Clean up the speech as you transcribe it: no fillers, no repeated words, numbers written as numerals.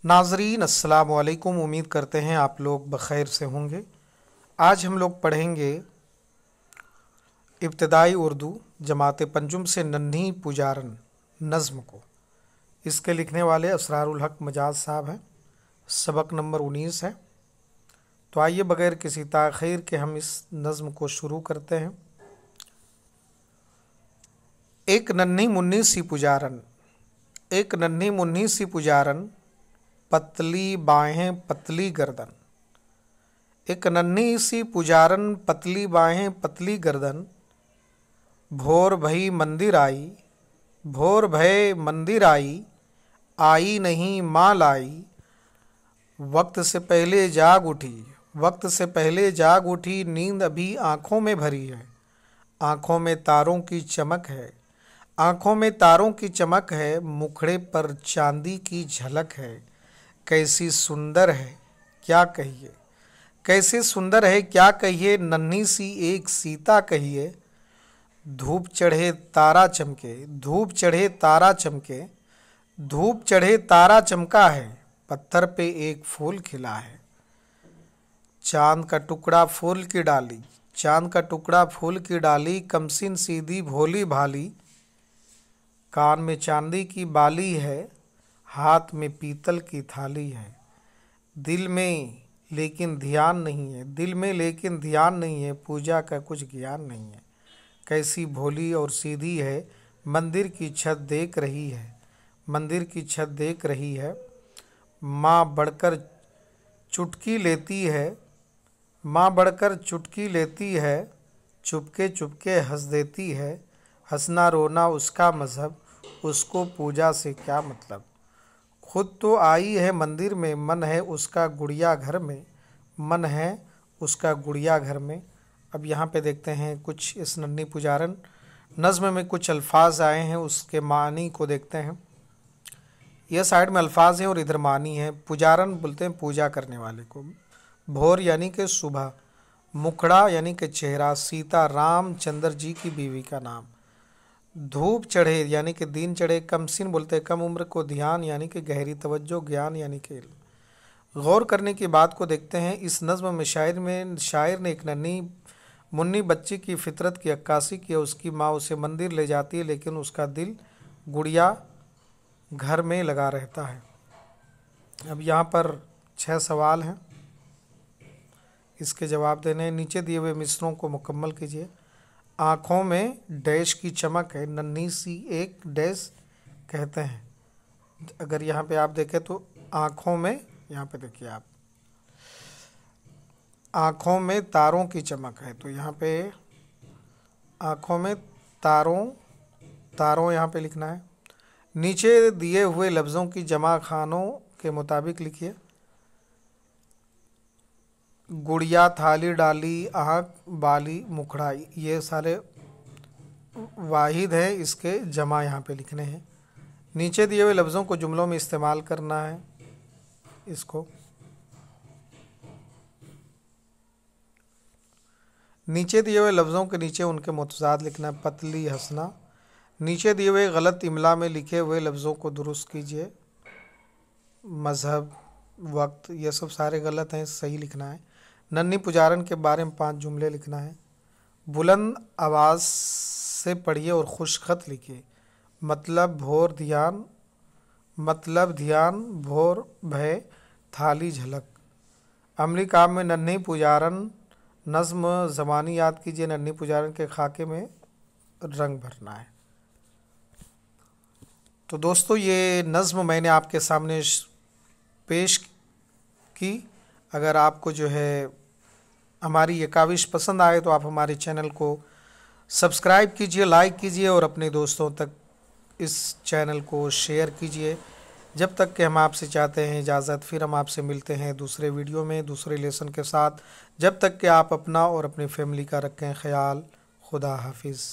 नाजरीन अस्सलाम वालेकुम। उम्मीद करते हैं आप लोग बखैर से होंगे। आज हम लोग पढ़ेंगे इब्तदाई उर्दू जमात पंजुम से नन्ही पुजारन नज़्म को। इसके लिखने वाले असरारुल हक मजाज साहब हैं। सबक नंबर 19 है। तो आइए बग़ैर किसी ताख़ीर के हम इस नज़्म को शुरू करते हैं। एक नन्ही मुन्नी सी पुजारन, एक नन्ही मुन्नी सी पुजारन, पतली बाहें पतली गर्दन। एक नन्ही सी पुजारन, पतली बाहें पतली गर्दन। भोर भई मंदिर आई, भोर भय मंदिर आई, आई नहीं माँ लाई। वक्त से पहले जाग उठी, वक्त से पहले जाग उठी, नींद अभी आँखों में भरी है। आँखों में तारों की चमक है, आँखों में तारों की चमक है, मुखड़े पर चांदी की झलक है। कैसी सुंदर है क्या कहिए, कैसे सुंदर है क्या कहिए, नन्ही सी एक सीता कहिए। धूप चढ़े तारा चमके, धूप चढ़े तारा चमके, धूप चढ़े तारा चमका है, पत्थर पे एक फूल खिला है। चांद का टुकड़ा फूल की डाली, चांद का टुकड़ा फूल की डाली, कमसिन सीधी भोली भाली। कान में चांदी की बाली है, हाथ में पीतल की थाली है। दिल में लेकिन ध्यान नहीं है, दिल में लेकिन ध्यान नहीं है, पूजा का कुछ ज्ञान नहीं है। कैसी भोली और सीधी है, मंदिर की छत देख रही है, मंदिर की छत देख रही है। माँ बढ़कर चुटकी लेती है, माँ बढ़कर चुटकी लेती है, चुपके चुपके हंस देती है। हंसना रोना उसका मज़हब, उसको पूजा से क्या मतलब। खुद तो आई है मंदिर में, मन है उसका गुड़िया घर में, मन है उसका गुड़िया घर में। अब यहाँ पे देखते हैं कुछ इस नन्ही पुजारन नज़्म में कुछ अल्फाज आए हैं, उसके मानी को देखते हैं। यह साइड में अल्फाज हैं और इधर मानी है। पुजारन बोलते हैं पूजा करने वाले को। भोर यानी कि सुबह, मुखड़ा यानी कि चेहरा, सीता रामचंद्र जी की बीवी का नाम। धूप चढ़े यानी कि दिन चढ़े, कमसिन बोलते हैं कम उम्र को, ध्यान यानी कि गहरी तवज्जो, ज्ञान यानी कि इल्म। गौर करने की बात को देखते हैं। इस नज़्म में शायर ने एक नन्ही मुन्नी बच्ची की फितरत की अक्कासी की है। उसकी माँ उसे मंदिर ले जाती है, लेकिन उसका दिल गुड़िया घर में लगा रहता है। अब यहाँ पर 6 सवाल हैं, इसके जवाब देने हैं। नीचे दिए हुए मिसरों को मुकम्मल कीजिए। आँखों में डैश की चमक है, नन्ही सी एक डैश कहते हैं। अगर यहाँ पे आप देखें तो आँखों में, यहाँ पे देखिए आप, आँखों में तारों की चमक है, तो यहाँ पे आँखों में तारों, तारों यहाँ पे लिखना है। नीचे दिए हुए लफ्ज़ों की जमा खानों के मुताबिक लिखिए। गुड़िया, थाली, डाली, आँख, बाली, मुखड़ा, ये सारे वाहिद है, इसके जमा यहाँ पे लिखने हैं। नीचे दिए हुए लफ्ज़ों को जुमलों में इस्तेमाल करना है। इसको नीचे दिए हुए लफ्ज़ों के नीचे उनके मुतज़ाद लिखना है। पतली, हंसना। नीचे दिए हुए गलत इमला में लिखे हुए लफ्ज़ों को दुरुस्त कीजिए। मज़हब, वक्त, ये सब सारे गलत हैं, सही लिखना है। नन्ही पुजारन के बारे में 5 जुमले लिखना है। बुलंद आवाज़ से पढ़िए और खुश खत लिखिए। मतलब भोर ध्यान, मतलब ध्यान, भोर भय, थाली झलक। अमली काम में नन्ही पुजारन नज़्म ज़मानी याद कीजिए। नन्ही पुजारन के खाके में रंग भरना है। तो दोस्तों, ये नज़्म मैंने आपके सामने पेश की। अगर आपको जो है हमारी ये काविश पसंद आए तो आप हमारे चैनल को सब्सक्राइब कीजिए, लाइक कीजिए और अपने दोस्तों तक इस चैनल को शेयर कीजिए। जब तक कि हम आपसे चाहते हैं इजाज़त, फिर हम आपसे मिलते हैं दूसरे वीडियो में दूसरे लेसन के साथ। जब तक कि आप अपना और अपनी फैमिली का रखें ख्याल। खुदा हाफिज़।